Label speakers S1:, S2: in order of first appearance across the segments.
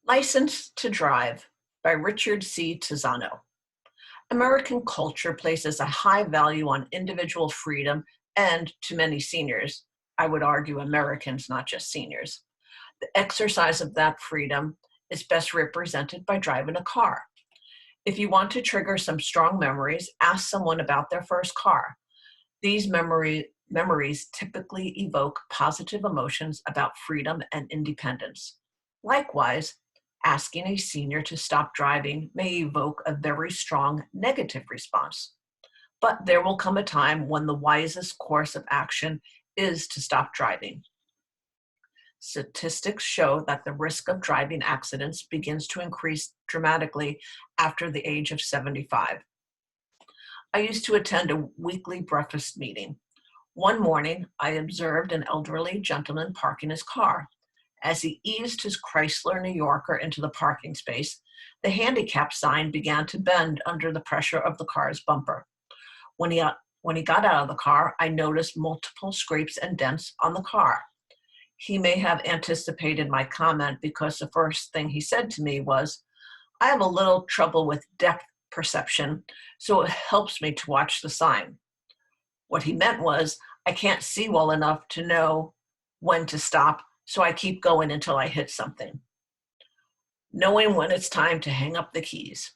S1: License to Drive by Richard C. Tizzano. American culture places a high value on individual freedom and, to many seniors, I would argue Americans, not just seniors, the exercise of that freedom is best represented by driving a car. If you want to trigger some strong memories, ask someone about their first car. These memories typically evoke positive emotions about freedom and independence. Likewise, asking a senior to stop driving may evoke a very strong negative response. But there will come a time when the wisest course of action is to stop driving. Statistics show that the risk of driving accidents begins to increase dramatically after the age of 75. I used to attend a weekly breakfast meeting. One morning, I observed an elderly gentleman parking his car. As he eased his Chrysler New Yorker into the parking space, the handicap sign began to bend under the pressure of the car's bumper. When he got out of the car, I noticed multiple scrapes and dents on the car. He may have anticipated my comment because the first thing he said to me was, "I have a little trouble with depth perception, so it helps me to watch the sign." What he meant was, I can't see well enough to know when to stop, so I keep going until I hit something. Knowing when it's time to hang up the keys.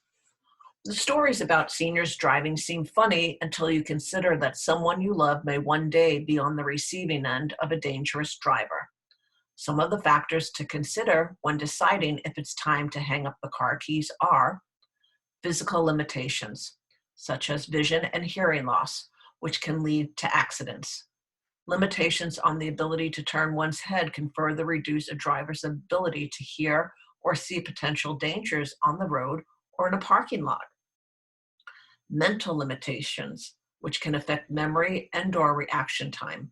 S1: The stories about seniors driving seem funny until you consider that someone you love may one day be on the receiving end of a dangerous driver. Some of the factors to consider when deciding if it's time to hang up the car keys are physical limitations, such as vision and hearing loss, which can lead to accidents. Limitations on the ability to turn one's head can further reduce a driver's ability to hear or see potential dangers on the road or in a parking lot. Mental limitations, which can affect memory and/or reaction time.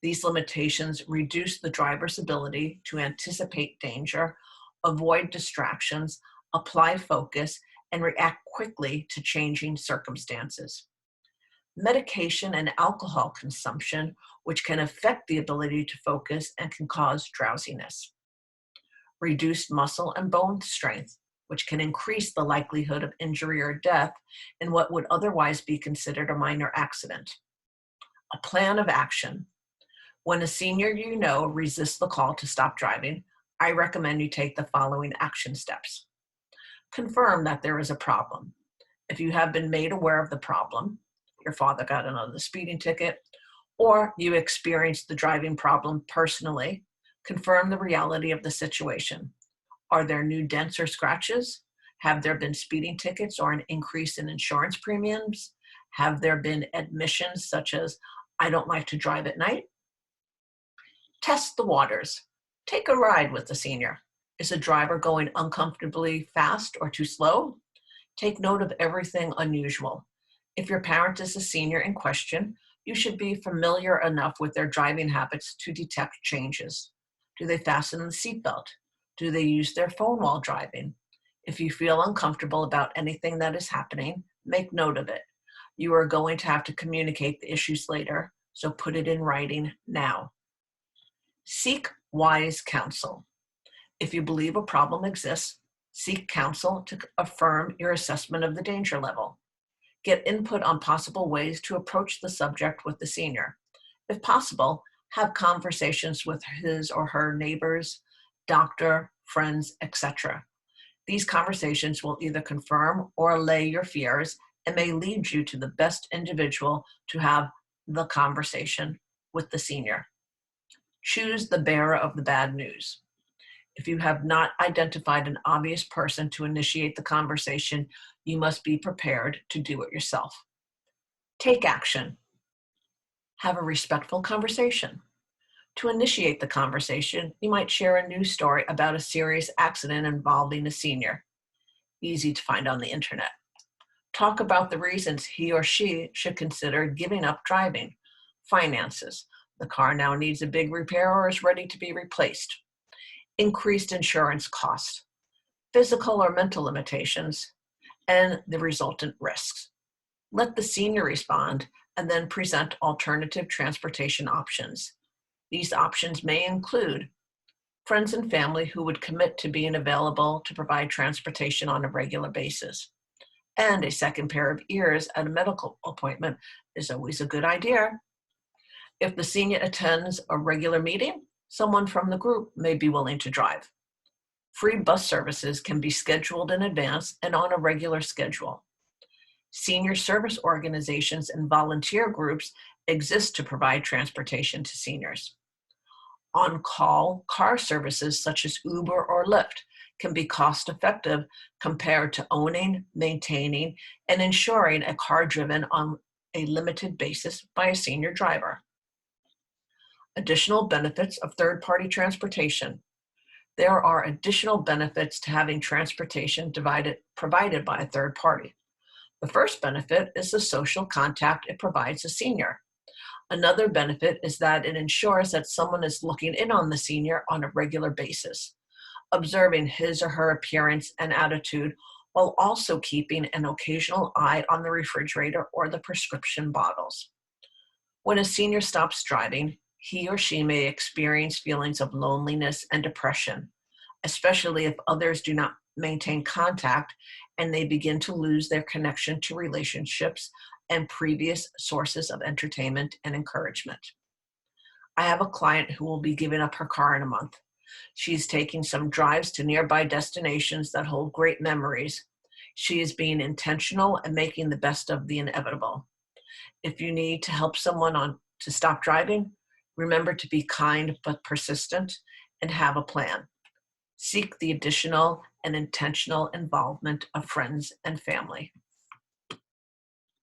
S1: These limitations reduce the driver's ability to anticipate danger, avoid distractions, apply focus, and react quickly to changing circumstances. Medication and alcohol consumption, which can affect the ability to focus and can cause drowsiness. Reduced muscle and bone strength, which can increase the likelihood of injury or death in what would otherwise be considered a minor accident. A plan of action. When a senior you know resists the call to stop driving, I recommend you take the following action steps. Confirm that there is a problem. If you have been made aware of the problem, your father got another speeding ticket, or you experienced the driving problem personally, confirm the reality of the situation. Are there new dents or scratches? Have there been speeding tickets or an increase in insurance premiums? Have there been admissions such as, "I don't like to drive at night"? Test the waters. Take a ride with the senior. Is the driver going uncomfortably fast or too slow? Take note of everything unusual. If your parent is a senior in question, you should be familiar enough with their driving habits to detect changes. Do they fasten the seatbelt? Do they use their phone while driving? If you feel uncomfortable about anything that is happening, make note of it. You are going to have to communicate the issues later, so put it in writing now. Seek wise counsel. If you believe a problem exists, seek counsel to affirm your assessment of the danger level. Get input on possible ways to approach the subject with the senior. If possible, have conversations with his or her neighbors, doctor, friends, etc. These conversations will either confirm or allay your fears and may lead you to the best individual to have the conversation with the senior. Choose the bearer of the bad news. If you have not identified an obvious person to initiate the conversation, you must be prepared to do it yourself. Take action. Have a respectful conversation. To initiate the conversation, you might share a news story about a serious accident involving a senior. Easy to find on the internet. Talk about the reasons he or she should consider giving up driving. Finances. The car now needs a big repair or is ready to be replaced. Increased insurance costs. Physical or mental limitations, and the resultant risks. Let the senior respond and then present alternative transportation options. These options may include friends and family who would commit to being available to provide transportation on a regular basis. And a second pair of ears at a medical appointment is always a good idea. If the senior attends a regular meeting, someone from the group may be willing to drive. Free bus services can be scheduled in advance and on a regular schedule. Senior service organizations and volunteer groups exist to provide transportation to seniors. On-call car services such as Uber or Lyft can be cost-effective compared to owning, maintaining, and insuring a car driven on a limited basis by a senior driver. Additional benefits of third-party transportation. There are additional benefits to having transportation provided by a third party. The first benefit is the social contact it provides a senior. Another benefit is that it ensures that someone is looking in on the senior on a regular basis, observing his or her appearance and attitude while also keeping an occasional eye on the refrigerator or the prescription bottles. When a senior stops driving, he or she may experience feelings of loneliness and depression, especially if others do not maintain contact and they begin to lose their connection to relationships and previous sources of entertainment and encouragement. I have a client who will be giving up her car in a month. She's taking some drives to nearby destinations that hold great memories. She is being intentional and making the best of the inevitable. If you need to help someone to stop driving, remember to be kind but persistent and have a plan. Seek the additional and intentional involvement of friends and family.